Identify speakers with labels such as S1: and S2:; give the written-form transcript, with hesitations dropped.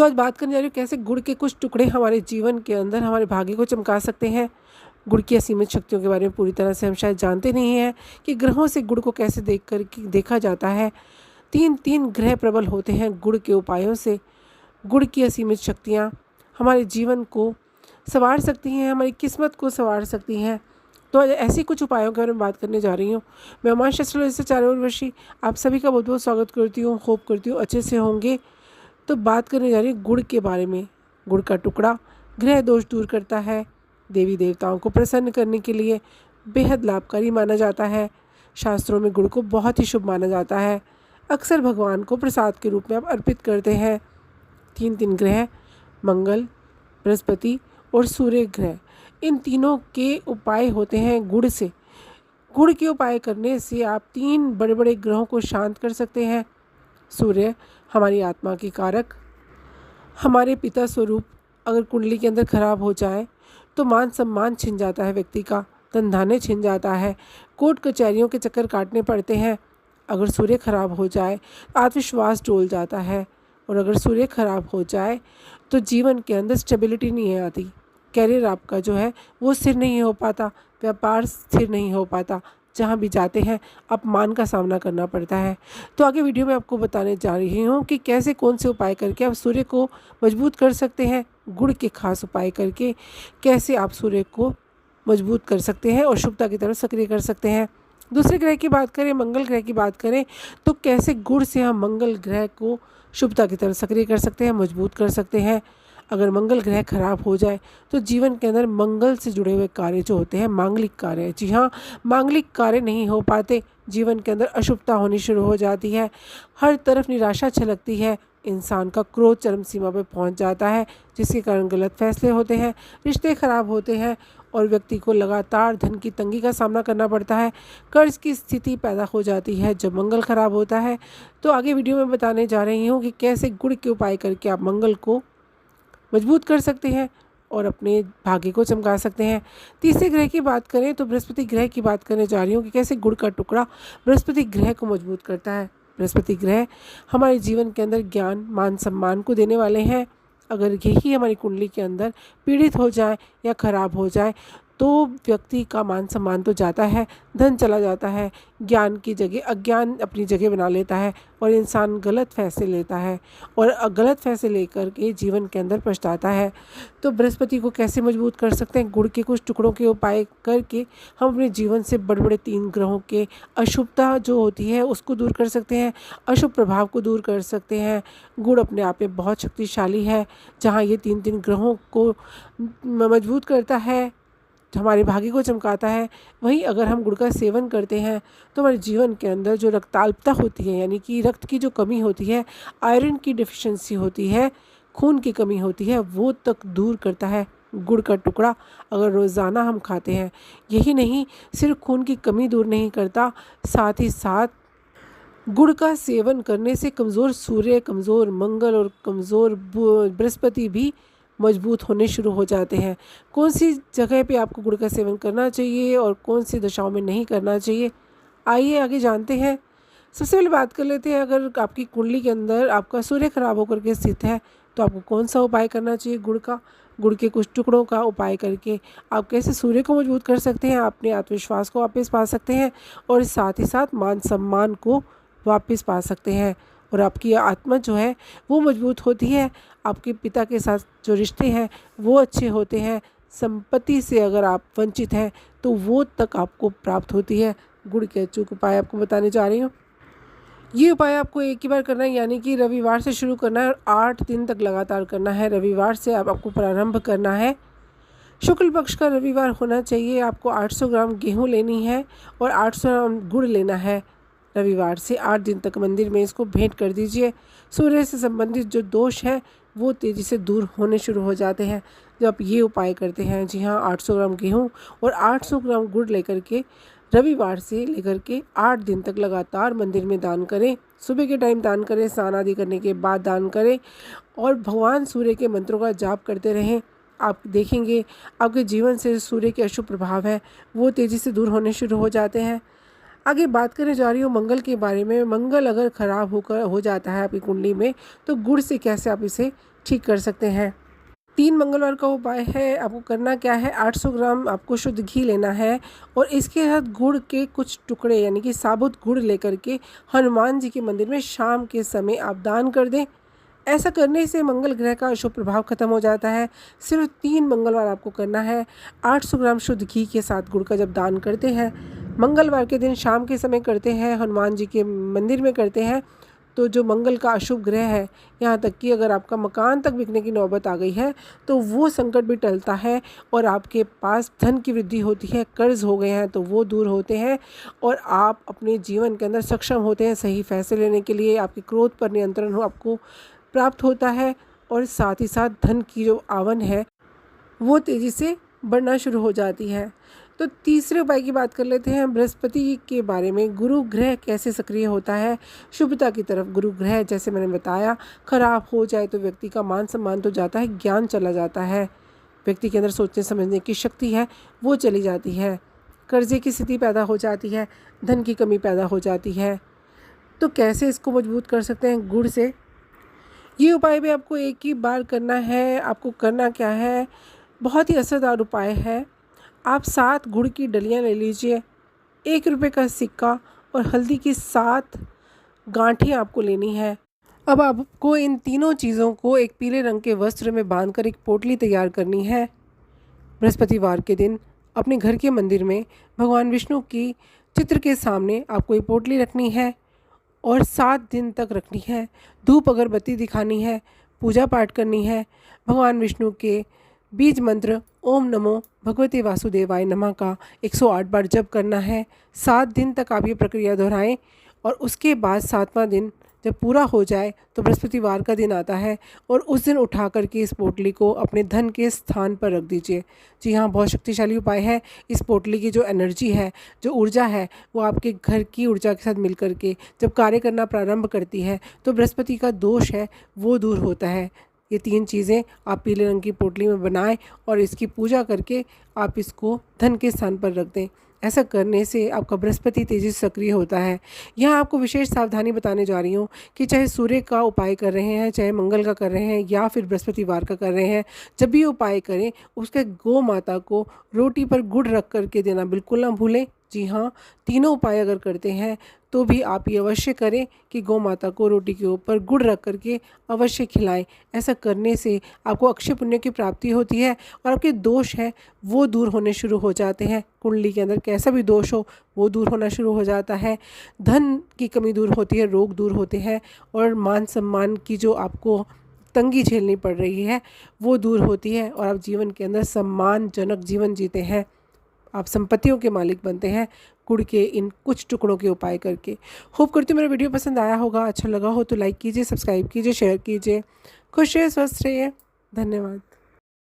S1: तो आज बात करने जा रही हूँ कैसे गुड़ के कुछ टुकड़े हमारे जीवन के अंदर हमारे भाग्य को चमका सकते हैं। गुड़ की असीमित शक्तियों के बारे में पूरी तरह से हम शायद जानते नहीं हैं कि ग्रहों से गुड़ को कैसे देखा जाता है। तीन तीन ग्रह प्रबल होते हैं गुड़ के उपायों से। गुड़ की असीमित शक्तियाँ हमारे जीवन को संवार सकती हैं, हमारी किस्मत को संवार सकती हैं। तो आज ऐसे कुछ उपायों के बारे में बात करने जा रही हूँ। मैं उमांश एस्ट्रोलॉजी से चारोवर्षी आप सभी का बहुत बहुत स्वागत करती हूँ। होप करती हूँ अच्छे से होंगे। तो बात करने जा रही हूँ गुड़ के बारे में। गुड़ का टुकड़ा ग्रह दोष दूर करता है, देवी देवताओं को प्रसन्न करने के लिए बेहद लाभकारी माना जाता है। शास्त्रों में गुड़ को बहुत ही शुभ माना जाता है। अक्सर भगवान को प्रसाद के रूप में आप अर्पित करते हैं। तीन तीन ग्रह मंगल, बृहस्पति और सूर्य ग्रह, इन तीनों के उपाय होते हैं गुड़ से। गुड़ के उपाय करने से आप तीन बड़े बड़े ग्रहों को शांत कर सकते हैं। सूर्य हमारी आत्मा के कारक, हमारे पिता स्वरूप अगर कुंडली के अंदर खराब हो जाए तो मान सम्मान छिन जाता है, व्यक्ति का धन धान्य छिन जाता है, कोर्ट कचहरियों के चक्कर काटने पड़ते हैं। अगर सूर्य खराब हो जाए आत्मविश्वास डोल जाता है, और अगर सूर्य खराब हो जाए तो जीवन के अंदर स्टेबिलिटी नहीं आती। कैरियर आपका जो है वो स्थिर नहीं हो पाता, व्यापार स्थिर नहीं हो पाता, जहाँ भी जाते हैं अपमान का सामना करना पड़ता है। तो आगे वीडियो में आपको बताने जा रही हूँ कि कैसे कौन से उपाय करके आप सूर्य को मजबूत कर सकते हैं। गुड़ के खास उपाय करके कैसे आप सूर्य को मजबूत कर सकते हैं और शुभता की तरफ सक्रिय कर सकते हैं। दूसरे ग्रह की बात करें, मंगल ग्रह की बात करें, तो कैसे गुड़ से हम मंगल ग्रह को शुभता की तरफ सक्रिय कर सकते हैं, मजबूत कर सकते हैं। अगर मंगल ग्रह खराब हो जाए तो जीवन के अंदर मंगल से जुड़े हुए कार्य जो होते हैं मांगलिक कार्य, जी हाँ, मांगलिक कार्य नहीं हो पाते। जीवन के अंदर अशुभता होनी शुरू हो जाती है, हर तरफ निराशा छलकती है, इंसान का क्रोध चरम सीमा पर पहुंच जाता है, जिसके कारण गलत फैसले होते हैं, रिश्ते खराब होते हैं और व्यक्ति को लगातार धन की तंगी का सामना करना पड़ता है। कर्ज की स्थिति पैदा हो जाती है जब मंगल खराब होता है। तो आगे वीडियो में बताने जा रही हूँ कि कैसे गुड़ के उपाय करके आप मंगल को मजबूत कर सकते हैं और अपने भाग्य को चमका सकते हैं। तीसरे ग्रह की बात करें तो बृहस्पति ग्रह की बात करने जा रही हूँ कि कैसे गुड़ का टुकड़ा बृहस्पति ग्रह को मजबूत करता है। बृहस्पति ग्रह हमारे जीवन के अंदर ज्ञान मान सम्मान को देने वाले हैं। अगर यही हमारी कुंडली के अंदर पीड़ित हो जाए या खराब हो जाए तो व्यक्ति का मान सम्मान तो जाता है, धन चला जाता है, ज्ञान की जगह अज्ञान अपनी जगह बना लेता है और इंसान गलत फैसले लेता है और गलत फैसले लेकर के जीवन के अंदर पछताता है। तो बृहस्पति को कैसे मजबूत कर सकते हैं? गुड़ के कुछ टुकड़ों के उपाय करके हम अपने जीवन से बड़े बड़े तीन ग्रहों के अशुभता जो होती है उसको दूर कर सकते हैं, अशुभ प्रभाव को दूर कर सकते हैं। गुड़ अपने आप में बहुत शक्तिशाली है, जहाँ ये तीन तीन ग्रहों को मजबूत करता है, हमारे भाग्य को चमकाता है। वहीं अगर हम गुड़ का सेवन करते हैं तो हमारे जीवन के अंदर जो रक्ताल्पता होती है, यानी कि रक्त की जो कमी होती है, आयरन की डिफिशिएंसी होती है, खून की कमी होती है, वो तक दूर करता है गुड़ का टुकड़ा अगर रोज़ाना हम खाते हैं। यही नहीं, सिर्फ खून की कमी दूर नहीं करता, साथ ही साथ गुड़ का सेवन करने से कमज़ोर सूर्य, कमज़ोर मंगल और कमज़ोर बृहस्पति भी मजबूत होने शुरू हो जाते हैं। कौन सी जगह पे आपको गुड़ का सेवन करना चाहिए और कौन सी दशाओं में नहीं करना चाहिए, आइए आगे जानते हैं। सबसे पहले बात कर लेते हैं, अगर आपकी कुंडली के अंदर आपका सूर्य खराब होकर के स्थित है तो आपको कौन सा उपाय करना चाहिए गुड़ का। गुड़ के कुछ टुकड़ों का उपाय करके आप कैसे सूर्य को मजबूत कर सकते हैं, अपने आत्मविश्वास को वापस पा सकते हैं और साथ ही साथ मान सम्मान को वापस पा सकते हैं और आपकी आत्मा जो है वो मजबूत होती है। आपके पिता के साथ जो रिश्ते हैं वो अच्छे होते हैं। संपत्ति से अगर आप वंचित हैं तो वो तक आपको प्राप्त होती है। गुड़ के अचूक उपाय आपको बताने जा रही हूँ। ये उपाय आपको एक ही बार करना है, यानी कि रविवार से शुरू करना है और 8 दिन तक लगातार करना है। रविवार से आपको प्रारंभ करना है। शुक्ल पक्ष का रविवार होना चाहिए। आपको 800 ग्राम गेहूँ लेनी है और 800 ग्राम गुड़ लेना है। रविवार से 8 दिन तक मंदिर में इसको भेंट कर दीजिए। सूर्य से संबंधित जो दोष हैं वो तेज़ी से दूर होने शुरू हो जाते हैं जब आप ये उपाय करते हैं। जी हाँ, 800 ग्राम गेहूँ और 800 ग्राम गुड़ लेकर के रविवार से लेकर के 8 दिन तक लगातार मंदिर में दान करें। सुबह के टाइम दान करें, स्नान आदि करने के बाद दान करें और भगवान सूर्य के मंत्रों का जाप करते रहें। आप देखेंगे आपके जीवन से सूर्य के अशुभ प्रभाव है वो तेज़ी से दूर होने शुरू हो जाते हैं। आगे बात करने जा रही हूँ मंगल के बारे में। मंगल अगर ख़राब हो जाता है आपकी कुंडली में तो गुड़ से कैसे आप इसे ठीक कर सकते हैं। 3 मंगलवार का उपाय है, आपको करना क्या है, 800 ग्राम आपको शुद्ध घी लेना है और इसके साथ गुड़ के कुछ टुकड़े यानी कि साबुत गुड़ लेकर के हनुमान जी के मंदिर में शाम के समय आप दान कर दें। ऐसा करने से मंगल ग्रह का अशुभ प्रभाव खत्म हो जाता है। सिर्फ 3 मंगलवार आपको करना है। 800 ग्राम शुद्ध घी के साथ गुड़ का जब दान करते हैं, मंगलवार के दिन शाम के समय करते हैं, हनुमान जी के मंदिर में करते हैं, तो जो मंगल का अशुभ ग्रह है, यहाँ तक कि अगर आपका मकान तक बिकने की नौबत आ गई है तो वो संकट भी टलता है और आपके पास धन की वृद्धि होती है। कर्ज हो गए हैं तो वो दूर होते हैं और आप अपने जीवन के अंदर सक्षम होते हैं सही फैसले लेने के लिए। आपके क्रोध पर नियंत्रण हो आपको प्राप्त होता है और साथ ही साथ धन की जो आवन है वो तेज़ी से बढ़ना शुरू हो जाती है। तो तीसरे उपाय की बात कर लेते हैं, बृहस्पति के बारे में। गुरु ग्रह कैसे सक्रिय होता है शुभता की तरफ। गुरु ग्रह जैसे मैंने बताया खराब हो जाए तो व्यक्ति का मान सम्मान तो जाता है, ज्ञान चला जाता है, व्यक्ति के अंदर सोचने समझने की शक्ति है वो चली जाती है, कर्जे की स्थिति पैदा हो जाती है, धन की कमी पैदा हो जाती है। तो कैसे इसको मजबूत कर सकते हैं? गुड़ से। ये उपाय भी आपको एक ही बार करना है। आपको करना क्या है, बहुत ही असरदार उपाय है। आप 7 गुड़ की डलियाँ ले लीजिए, 1 रुपये का सिक्का और हल्दी की 7 गांठें आपको लेनी है। अब आपको इन तीनों चीज़ों को एक पीले रंग के वस्त्र में बांधकर एक पोटली तैयार करनी है। बृहस्पतिवार के दिन अपने घर के मंदिर में भगवान विष्णु की चित्र के सामने आपको ये पोटली रखनी है और 7 दिन तक रखनी है। धूप अगरबत्ती दिखानी है, पूजा पाठ करनी है, भगवान विष्णु के बीज मंत्र ओम नमो भगवते वासुदेवाय नमः का 108 बार जप करना है। 7 दिन तक आप ये प्रक्रिया दोहराएं और उसके बाद 7वां दिन जब पूरा हो जाए तो बृहस्पतिवार का दिन आता है और उस दिन उठा करके इस पोटली को अपने धन के स्थान पर रख दीजिए। जी हाँ, बहुत शक्तिशाली उपाय है। इस पोटली की जो एनर्जी है, जो ऊर्जा है, वो आपके घर की ऊर्जा के साथ मिल करके जब कार्य करना प्रारंभ करती है तो बृहस्पति का दोष है वो दूर होता है। ये 3 चीज़ें आप पीले रंग की पोटली में बनाएं और इसकी पूजा करके आप इसको धन के स्थान पर रख दें। ऐसा करने से आपका बृहस्पति तेजी से सक्रिय होता है। यहाँ आपको विशेष सावधानी बताने जा रही हूँ कि चाहे सूर्य का उपाय कर रहे हैं, चाहे मंगल का कर रहे हैं या फिर बृहस्पतिवार का कर रहे हैं, जब भी उपाय करें उसके गौ माता को रोटी पर गुड़ रख करके देना बिल्कुल ना भूलें। जी हाँ, तीनों उपाय अगर करते हैं तो भी आप ये अवश्य करें कि गौ माता को रोटी के ऊपर गुड़ रख करके अवश्य खिलाएं। ऐसा करने से आपको अक्षय पुण्य की प्राप्ति होती है और आपके दोष हैं वो दूर होने शुरू हो जाते हैं। कुंडली के अंदर कैसा भी दोष हो वो दूर होना शुरू हो जाता है, धन की कमी दूर होती है, रोग दूर होते हैं और मान सम्मान की जो आपको तंगी झेलनी पड़ रही है वो दूर होती है और आप जीवन के अंदर सम्मानजनक जीवन जीते हैं। आप संपत्तियों के मालिक बनते हैं गुड़ के इन कुछ टुकड़ों के उपाय करके। होप करती हूँ मेरा वीडियो पसंद आया होगा, अच्छा लगा हो तो लाइक कीजिए, सब्सक्राइब कीजिए, शेयर कीजिए। खुश रहिए, स्वस्थ रहिए। धन्यवाद।